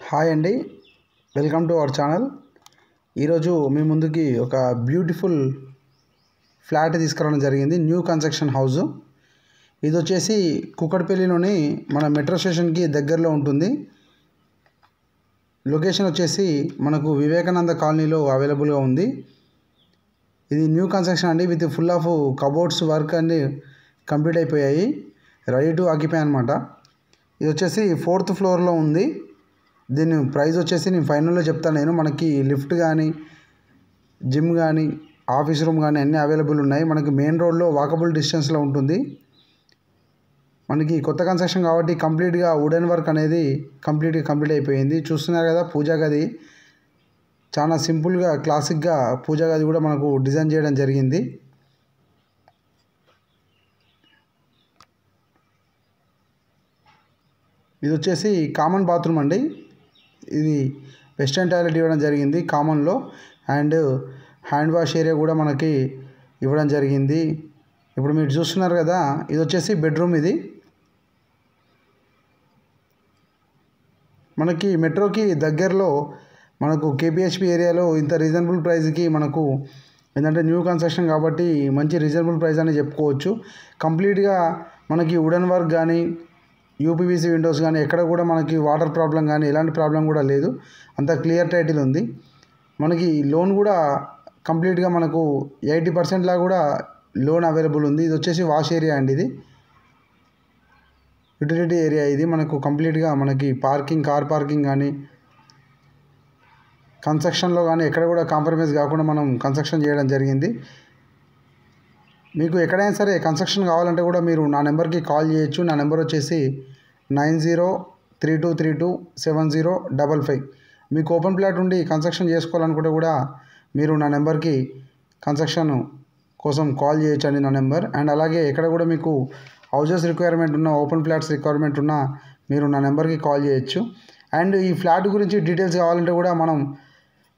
Hi అండి, welcome to our channel. ఈరోజు మీ ముందుకి ఒక బ్యూటిఫుల్ ఫ్లాట్ తీసుకురావడం జరిగింది. New construction house. ఇది వచ్చేసి కుక్కడపల్లిలోని మన మెట్రో స్టేషన్కి దగ్గరలో ఉంటుంది. లొకేషన్ వచ్చేసి మనకు వివేకానంద కాలనీలో అవైలబుల్గా ఉంది. ఇది న్యూ కన్స్ట్రక్షన్ అండి, with full of cupboards work అన్ని కంప్లీట్ అయిపోయాయి, రెడీ టు ఆక్యుపై అనమాట. ఇది వచ్చేసి 4th ఫ్లోర్లో ఉంది. దీని ప్రైస్ వచ్చేసి నేను ఫైనల్లో చెప్తాను. మనకి లిఫ్ట్ కానీ, జిమ్ కానీ, ఆఫీస్ రూమ్ కానీ అన్నీ అవైలబుల్ ఉన్నాయి. మనకి మెయిన్ రోడ్లో వాకబుల్ డిస్టెన్స్లో ఉంటుంది. మనకి కొత్త కన్స్ట్రక్షన్ కాబట్టి కంప్లీట్గా వుడెన్ వర్క్ అనేది కంప్లీట్ అయిపోయింది. చూస్తున్నారు కదా, పూజా గది చాలా సింపుల్గా క్లాసిక్గా పూజా గది కూడా మనకు డిజైన్ చేయడం జరిగింది. ఇది వచ్చేసి కామన్ బాత్రూమ్ అండి. ఇది వెస్టర్న్ టాయిలెట్ ఇవ్వడం జరిగింది కామన్లో, అండ్ హ్యాండ్ వాష్ ఏరియా కూడా మనకి ఇవ్వడం జరిగింది. ఇప్పుడు మీరు చూస్తున్నారు కదా, ఇది వచ్చేసి బెడ్రూమ్. ఇది మనకి మెట్రోకి దగ్గరలో మనకు కేపీహెచ్పి ఏరియాలో ఇంత రీజనబుల్ ప్రైస్కి మనకు ఏంటంటే న్యూ కన్స్ట్రక్షన్ కాబట్టి మంచి రీజనబుల్ ప్రైస్ అని చెప్పుకోవచ్చు. కంప్లీట్గా మనకి వుడెన్ వర్క్ కానీ, యూపీవీసీ విండోస్ కానీ, ఎక్కడ కూడా మనకి వాటర్ ప్రాబ్లం కానీ ఎలాంటి ప్రాబ్లం కూడా లేదు. అంత క్లియర్ టైటిల్ ఉంది. మనకి లోన్ కూడా కంప్లీట్గా మనకు 80% లాగా కూడా లోన్ అవైలబుల్ ఉంది. ఇది వచ్చేసి వాష్ ఏరియా అండి. ఇది యూటిలిటీ ఏరియా. ఇది మనకు కంప్లీట్గా మనకి పార్కింగ్, కార్ పార్కింగ్ కానీ, కన్స్ట్రక్షన్లో కానీ ఎక్కడ కూడా కాంప్రమైజ్ కాకుండా మనం కన్స్ట్రక్షన్ చేయడం జరిగింది. మీకు ఎక్కడైనా సరే కన్స్ట్రక్షన్ కావాలంటే కూడా మీరు నా నెంబర్కి కాల్ చేయొచ్చు. నా నెంబర్ వచ్చేసి 9032327055. మీకు ఓపెన్ ప్లాట్ ఉండి కన్స్ట్రక్షన్ చేసుకోవాలనుకుంటే కూడా మీరు నా నెంబర్కి కన్స్ట్రక్షన్ కోసం కాల్ చేయొచ్చు అండి, నా నెంబర్. అండ్ అలాగే ఎక్కడ కూడా మీకు హౌజెస్ రిక్వైర్మెంట్ ఉన్న, ఓపెన్ ఫ్లాట్స్ రిక్వైర్మెంట్ ఉన్నా మీరు నా నెంబర్కి కాల్ చేయొచ్చు. అండ్ ఈ ఫ్లాట్ గురించి డీటెయిల్స్ కావాలంటే కూడా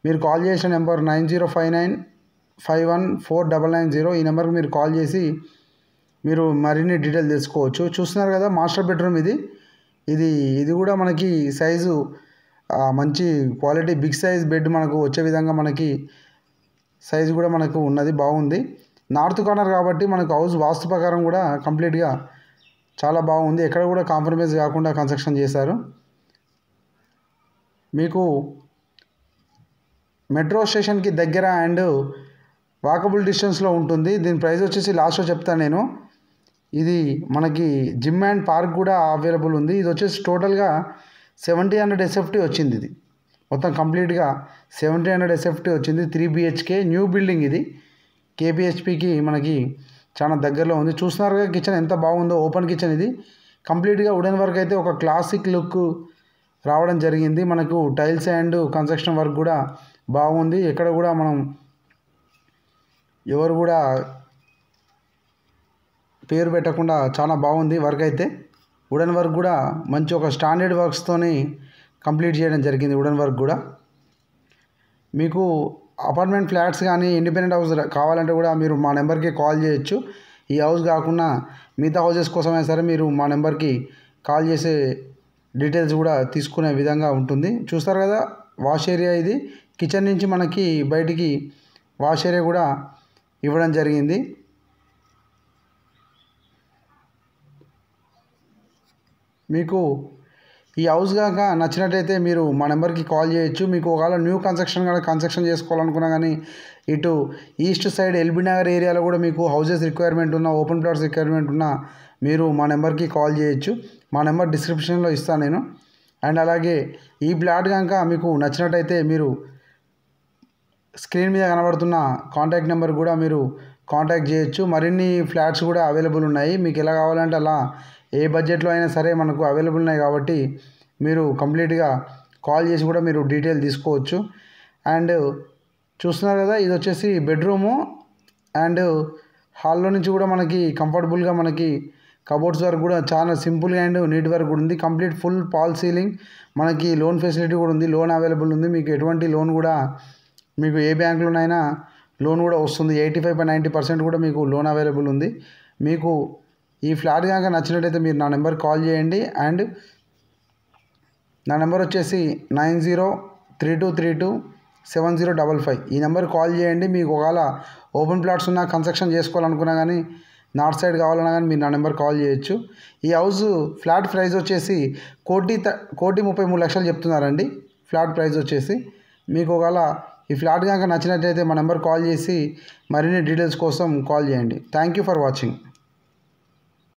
మీరు కాల్ చేసిన నెంబర్ 9059514990. ఈ నెంబర్కి మీరు కాల్ చేసి మీరు మరిన్ని డీటెయిల్ తెలుసుకోవచ్చు. చూస్తున్నారు కదా, మాస్టర్ బెడ్రూమ్. ఇది కూడా మనకి సైజు మంచి క్వాలిటీ బిగ్ సైజ్ బెడ్ మనకు వచ్చే విధంగా మనకి సైజు కూడా మనకు ఉన్నది, బాగుంది. నార్త్ కార్నర్ కాబట్టి మనకు హౌస్ వాస్తు ప్రకారం కూడా కంప్లీట్గా చాలా బాగుంది. ఎక్కడ కూడా కాంప్రమైజ్ కాకుండా కన్స్ట్రక్షన్ చేశారు. మీకు మెట్రో స్టేషన్కి దగ్గర అండ్ వాకబుల్ డిస్టెన్స్లో ఉంటుంది. దీని ప్రైస్ వచ్చేసి లాస్ట్లో చెప్తాను నేను. ఇది మనకి జిమ్ అండ్ పార్క్ కూడా అవైలబుల్ ఉంది. ఇది వచ్చేసి టోటల్గా 1700 SFT వచ్చింది. ఇది మొత్తం కంప్లీట్గా 1700 SFT వచ్చింది. 3 BHK న్యూ బిల్డింగ్. ఇది కేపీహెచ్పికి మనకి చాలా దగ్గరలో ఉంది. చూస్తున్నారుగా కిచెన్ ఎంత బాగుందో, ఓపెన్ కిచెన్. ఇది కంప్లీట్గా వుడెన్ వర్క్ అయితే ఒక క్లాసిక్ లుక్ రావడం జరిగింది. మనకు టైల్స్ అండ్ కన్స్ట్రక్షన్ వర్క్ కూడా బాగుంది. ఎక్కడ కూడా ఎవరు కూడా పేరు పెట్టకుండా చాలా బాగుంది వర్క్ అయితే. వుడెన్ వర్క్ కూడా మంచి ఒక స్టాండర్డ్ వర్క్స్తోని కంప్లీట్ చేయడం జరిగింది. వుడెన్ వర్క్ కూడా మీకు అపార్ట్మెంట్ ఫ్లాట్స్ కానీ, ఇండిపెండెంట్ హౌస్ కావాలంటే కూడా మీరు మా నెంబర్కి కాల్ చేయొచ్చు. ఈ హౌస్ కాకుండా మిగతా హౌసెస్ కోసమైనా సరే మీరు మా నెంబర్కి కాల్ చేసే డీటెయిల్స్ కూడా తీసుకునే విధంగా ఉంటుంది. చూస్తారు కదా, వాష్ ఏరియా. ఇది కిచెన్ నుంచి మనకి బయటికి వాష్ ఏరియా కూడా ఇవ్వడం జరిగింది. మీకు ఈ హౌస్ కాక నచ్చినట్టయితే మీరు మా నెంబర్కి కాల్ చేయొచ్చు. మీకు ఒకవేళ న్యూ కన్స్ట్రక్షన్ చేసుకోవాలనుకున్నా కానీ, ఇటు ఈస్ట్ సైడ్ ఎల్బీ నగర్ ఏరియాలో కూడా మీకు హౌసెస్ రిక్వైర్మెంట్ ఉన్న, ఓపెన్ ప్లాట్స్ రిక్వైర్మెంట్ ఉన్న మీరు మా నెంబర్కి కాల్ చేయొచ్చు. మా నెంబర్ డిస్క్రిప్షన్లో ఇస్తాను నేను. అండ్ అలాగే ఈ ప్లాట్ కనుక మీకు నచ్చినట్టయితే మీరు స్క్రీన్ మీద కనబడుతున్న కాంటాక్ట్ నెంబర్ కూడా మీరు కాంటాక్ట్ చేయొచ్చు. మరిన్ని ఫ్లాట్స్ కూడా అవైలబుల్ ఉన్నాయి. మీకు ఎలా కావాలంటే అలా, ఏ బడ్జెట్లో అయినా సరే మనకు అవైలబుల్ ఉన్నాయి కాబట్టి మీరు కంప్లీట్గా కాల్ చేసి కూడా మీరు డీటెయిల్ తీసుకోవచ్చు. అండ్ చూస్తున్నారు కదా, ఇది వచ్చేసి బెడ్రూము. అండ్ హాల్లో నుంచి కూడా మనకి కంఫర్టబుల్గా మనకి కబోర్డ్స్ వర్క్ కూడా చాలా సింపుల్ అండ్ నీట్ వర్క్ కూడా ఉంది. Complete full fall ceiling. మనకి లోన్ ఫెసిలిటీ కూడా ఉంది, లోన్ అవైలబుల్ ఉంది. మీకు ఎటువంటి లోన్ కూడా మీకు ఏ బ్యాంకులోనైనా లోన్ కూడా వస్తుంది. 85-90% కూడా మీకు లోన్ అవైలబుల్ ఉంది. మీకు ఈ ఫ్లాట్ కనుక నచ్చినట్టయితే మీరు నా నెంబర్కి కాల్ చేయండి. అండ్ నా నెంబర్ వచ్చేసి 9032327055. ఈ నెంబర్ కాల్ చేయండి. మీకు ఒకవేళ ఓపెన్ ప్లాట్స్ ఉన్నా కన్స్ట్రక్షన్ చేసుకోవాలనుకున్నా కానీ నార్త్ సైడ్ కావాలన్నా కానీ మీరు నా నెంబర్ కాల్ చేయొచ్చు. ఈ హౌస్ ఫ్లాట్ ప్రైస్ వచ్చేసి 1,33,00,000 చెప్తున్నారండి. ఫ్లాట్ ప్రైస్ వచ్చేసి మీకు ఒకవేళ ఈ ఫ్లాట్ కనుక నచ్చినట్లయితే మా నెంబర్ కాల్ చేసి మరిన్ని డీటెయిల్స్ కోసం కాల్ చేయండి. Thank you for watching.